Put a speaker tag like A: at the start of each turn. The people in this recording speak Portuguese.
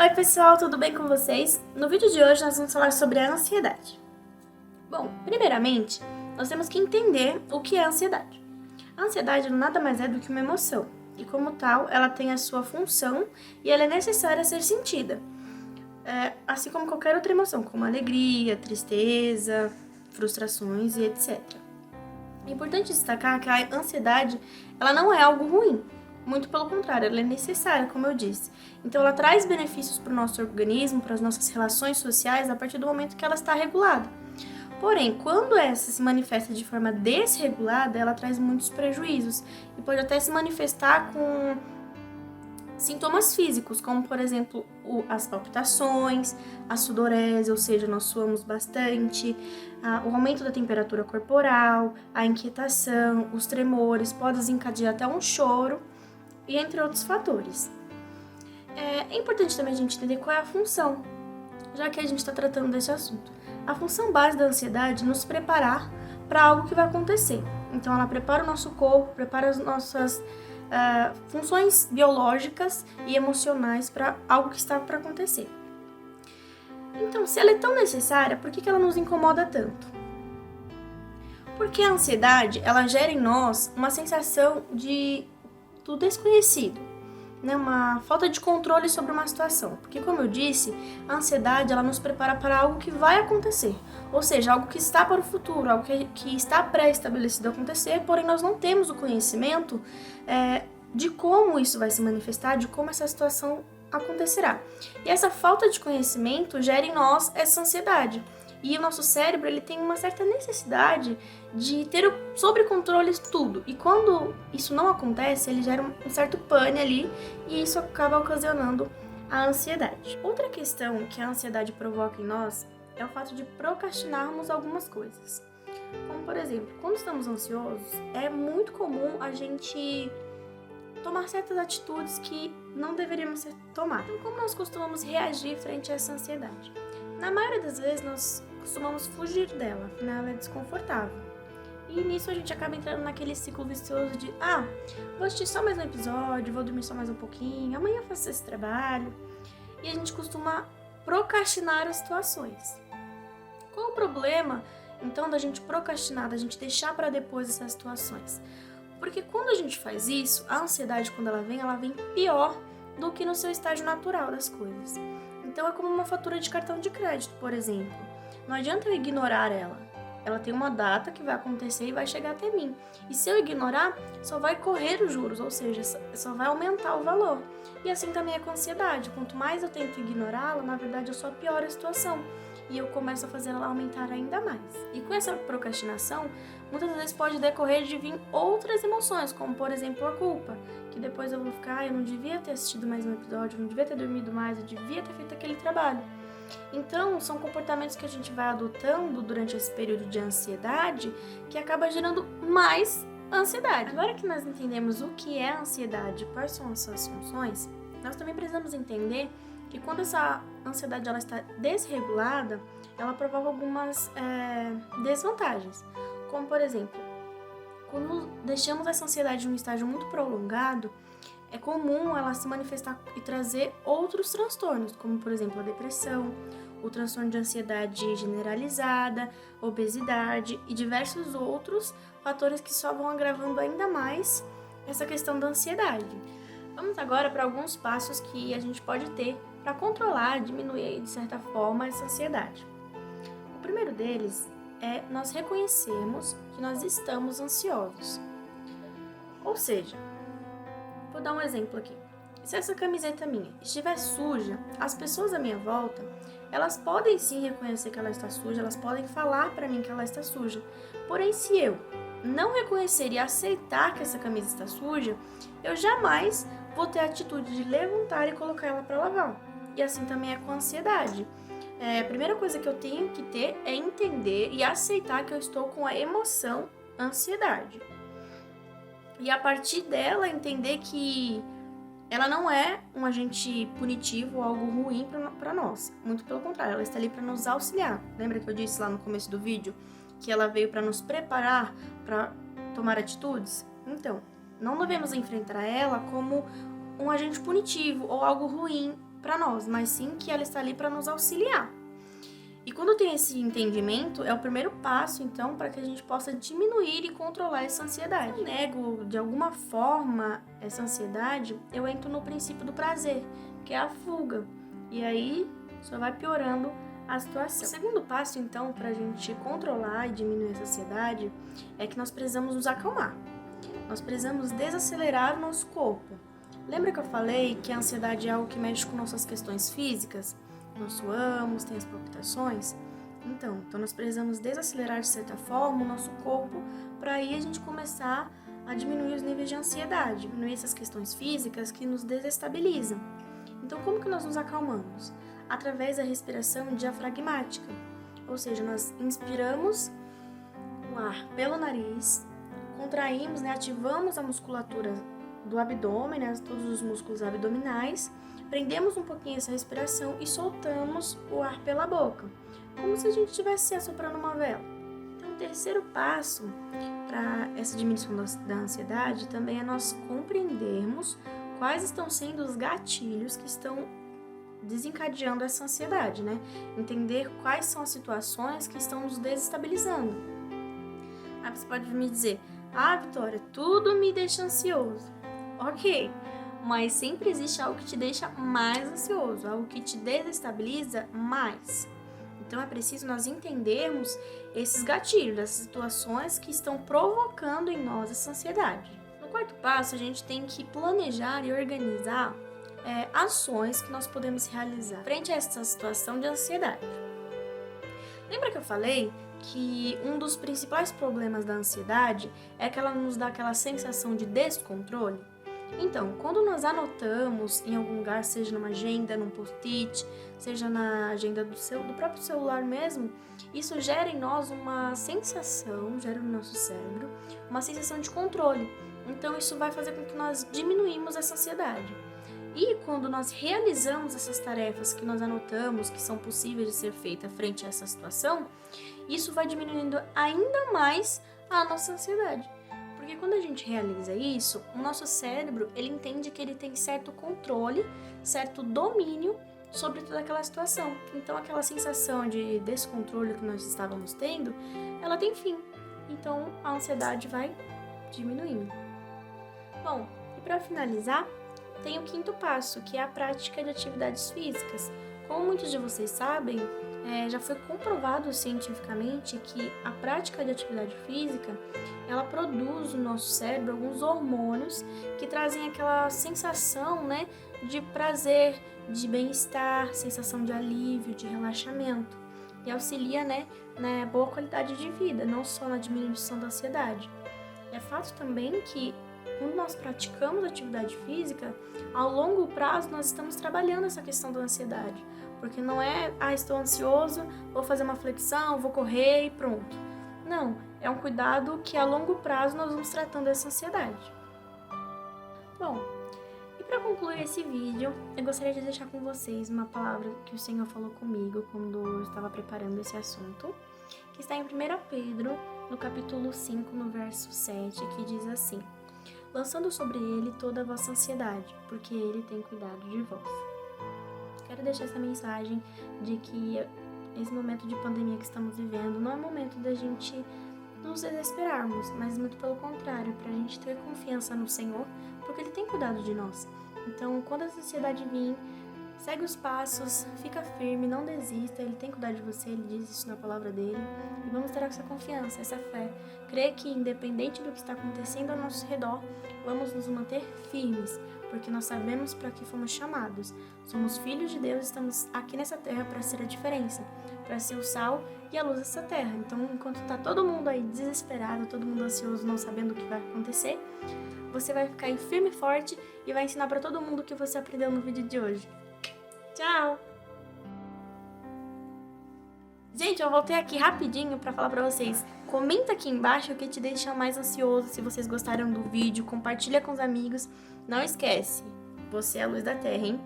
A: Oi pessoal, tudo bem com vocês? No vídeo de hoje nós vamos falar sobre a ansiedade. Bom, primeiramente, nós temos que entender o que é a ansiedade. A ansiedade nada mais é do que uma emoção, e como tal, ela tem a sua função e ela é necessária ser sentida. Assim como qualquer outra emoção, como alegria, tristeza, frustrações e etc. É importante destacar que a ansiedade, ela não é algo ruim. Muito pelo contrário, ela é necessária, como eu disse. Então, ela traz benefícios para o nosso organismo, para as nossas relações sociais, a partir do momento que ela está regulada. Porém, quando essa se manifesta de forma desregulada, ela traz muitos prejuízos e pode até se manifestar com sintomas físicos, como, por exemplo, as palpitações, a sudorese, ou seja, nós suamos bastante, o aumento da temperatura corporal, a inquietação, os tremores, pode desencadear até um choro, e entre outros fatores. É importante também a gente entender qual é a função, já que a gente está tratando desse assunto. A função base da ansiedade é nos preparar para algo que vai acontecer. Então, ela prepara o nosso corpo, prepara as nossas funções biológicas e emocionais para algo que está para acontecer. Então, se ela é tão necessária, por que ela nos incomoda tanto? Porque a ansiedade, ela gera em nós uma sensação do desconhecido, né? Uma falta de controle sobre uma situação. Porque, como eu disse, a ansiedade ela nos prepara para algo que vai acontecer, ou seja, algo que está para o futuro, algo que está pré-estabelecido a acontecer, porém nós não temos o conhecimento de como isso vai se manifestar, de como essa situação acontecerá. E essa falta de conhecimento gera em nós essa ansiedade. E o nosso cérebro ele tem uma certa necessidade de ter sob controle tudo. E quando isso não acontece, ele gera um certo pane ali e isso acaba ocasionando a ansiedade. Outra questão que a ansiedade provoca em nós é o fato de procrastinarmos algumas coisas. Como, por exemplo, quando estamos ansiosos, é muito comum a gente tomar certas atitudes que não deveríamos ser tomadas. Então, como nós costumamos reagir frente a essa ansiedade? Na maioria das vezes, nós costumamos fugir dela, afinal ela é desconfortável. E nisso a gente acaba entrando naquele ciclo vicioso de vou assistir só mais um episódio, vou dormir só mais um pouquinho, amanhã eu faço esse trabalho. E a gente costuma procrastinar as situações. Qual o problema, então, da gente procrastinar, da gente deixar para depois essas situações? Porque quando a gente faz isso, a ansiedade, quando ela vem pior do que no seu estágio natural das coisas. Então é como uma fatura de cartão de crédito, por exemplo. Não adianta eu ignorar ela. Ela tem uma data que vai acontecer e vai chegar até mim. E se eu ignorar, só vai correr os juros, ou seja, só vai aumentar o valor. E assim também é com a ansiedade. Quanto mais eu tento ignorá-la, na verdade eu só pioro a situação. E eu começo a fazer ela aumentar ainda mais. E com essa procrastinação, muitas vezes pode decorrer de vir outras emoções, como por exemplo a culpa. Que depois eu vou ficar, eu não devia ter assistido mais um episódio, eu não devia ter dormido mais, eu devia ter feito aquele trabalho. Então, são comportamentos que a gente vai adotando durante esse período de ansiedade que acaba gerando mais ansiedade. Agora que nós entendemos o que é a ansiedade, quais são as suas funções, nós também precisamos entender que quando essa ansiedade ela está desregulada, ela provoca algumas desvantagens. Como, por exemplo, quando deixamos essa ansiedade em um estágio muito prolongado, é comum ela se manifestar e trazer outros transtornos, como, por exemplo, a depressão, o transtorno de ansiedade generalizada, obesidade e diversos outros fatores que só vão agravando ainda mais essa questão da ansiedade. Vamos agora para alguns passos que a gente pode ter para controlar, diminuir de certa forma essa ansiedade. O primeiro deles é nós reconhecermos que nós estamos ansiosos. Ou seja, vou dar um exemplo aqui. Se essa camiseta minha estiver suja, as pessoas à minha volta, elas podem sim reconhecer que ela está suja, elas podem falar para mim que ela está suja. Porém, se eu não reconhecer e aceitar que essa camisa está suja, eu jamais vou ter a atitude de levantar e colocar ela para lavar. E assim também é com a ansiedade. A primeira coisa que eu tenho que ter é entender e aceitar que eu estou com a emoção ansiedade. E a partir dela entender que ela não é um agente punitivo ou algo ruim para nós. Muito pelo contrário, ela está ali para nos auxiliar. Lembra que eu disse lá no começo do vídeo que ela veio para nos preparar para tomar atitudes? Então, não devemos enfrentar ela como um agente punitivo ou algo ruim para nós, mas sim que ela está ali para nos auxiliar. E quando tem esse entendimento, é o primeiro passo, então, para que a gente possa diminuir e controlar essa ansiedade. Se eu nego, de alguma forma, essa ansiedade, eu entro no princípio do prazer, que é a fuga. E aí, só vai piorando a situação. O segundo passo, então, para a gente controlar e diminuir essa ansiedade, é que nós precisamos nos acalmar. Nós precisamos desacelerar o nosso corpo. Lembra que eu falei que a ansiedade é algo que mexe com nossas questões físicas? Nós suamos, tem as palpitações. Então nós precisamos desacelerar de certa forma o nosso corpo para aí a gente começar a diminuir os níveis de ansiedade, diminuir essas questões físicas que nos desestabilizam. Então, como que nós nos acalmamos? Através da respiração diafragmática, ou seja, nós inspiramos o ar pelo nariz, contraímos, ativamos a musculatura do abdômen, todos os músculos abdominais, prendemos um pouquinho essa respiração e soltamos o ar pela boca, como se a gente estivesse assoprando uma vela. Então, o terceiro passo para essa diminuição da ansiedade também é nós compreendermos quais estão sendo os gatilhos que estão desencadeando essa ansiedade, Entender quais são as situações que estão nos desestabilizando. Você pode me dizer, Vitória, tudo me deixa ansioso. Ok, mas sempre existe algo que te deixa mais ansioso, algo que te desestabiliza mais. Então é preciso nós entendermos esses gatilhos, essas situações que estão provocando em nós essa ansiedade. No quarto passo, a gente tem que planejar e organizar ações que nós podemos realizar frente a essa situação de ansiedade. Lembra que eu falei que um dos principais problemas da ansiedade é que ela nos dá aquela sensação de descontrole? Então, quando nós anotamos em algum lugar, seja numa agenda, num post-it, seja na agenda do próprio celular mesmo, isso gera em nós uma sensação, gera no nosso cérebro, uma sensação de controle. Então, isso vai fazer com que nós diminuímos essa ansiedade. E quando nós realizamos essas tarefas que nós anotamos, que são possíveis de ser feitas frente a essa situação, isso vai diminuindo ainda mais a nossa ansiedade. Porque quando a gente realiza isso, o nosso cérebro, ele entende que ele tem certo controle, certo domínio sobre toda aquela situação. Então, aquela sensação de descontrole que nós estávamos tendo, ela tem fim. Então, a ansiedade vai diminuindo. Bom, e para finalizar, tem o quinto passo, que é a prática de atividades físicas. Como muitos de vocês sabem, já foi comprovado cientificamente que a prática de atividade física, ela produz no nosso cérebro alguns hormônios que trazem aquela sensação, de prazer, de bem-estar, sensação de alívio, de relaxamento. E auxilia, na boa qualidade de vida, não só na diminuição da ansiedade. É fato também que quando nós praticamos atividade física, ao longo prazo nós estamos trabalhando essa questão da ansiedade. Porque não é, estou ansioso, vou fazer uma flexão, vou correr e pronto. Não, é um cuidado que a longo prazo nós vamos tratando essa ansiedade. Bom, e para concluir esse vídeo, eu gostaria de deixar com vocês uma palavra que o Senhor falou comigo quando eu estava preparando esse assunto, que está em 1 Pedro, no capítulo 5, no verso 7, que diz assim: lançando sobre ele toda a vossa ansiedade, porque ele tem cuidado de vós. Quero deixar essa mensagem de que esse momento de pandemia que estamos vivendo não é momento da gente nos desesperarmos, mas muito pelo contrário, para a gente ter confiança no Senhor, porque Ele tem cuidado de nós. Então, quando a ansiedade vir, segue os passos, fica firme, não desista, Ele tem cuidado de você, Ele diz isso na palavra dele. E vamos ter essa confiança, essa fé. Crer que, independente do que está acontecendo ao nosso redor, vamos nos manter firmes, porque nós sabemos para que fomos chamados. Somos filhos de Deus, estamos aqui nessa terra para ser a diferença, para ser o sal e a luz dessa terra. Então, enquanto está todo mundo aí desesperado, todo mundo ansioso, não sabendo o que vai acontecer, você vai ficar aí firme e forte e vai ensinar para todo mundo o que você aprendeu no vídeo de hoje. Tchau! Gente, eu voltei aqui rapidinho pra falar pra vocês. Comenta aqui embaixo o que te deixa mais ansioso, se vocês gostaram do vídeo, compartilha com os amigos. Não esquece, você é a luz da terra, hein?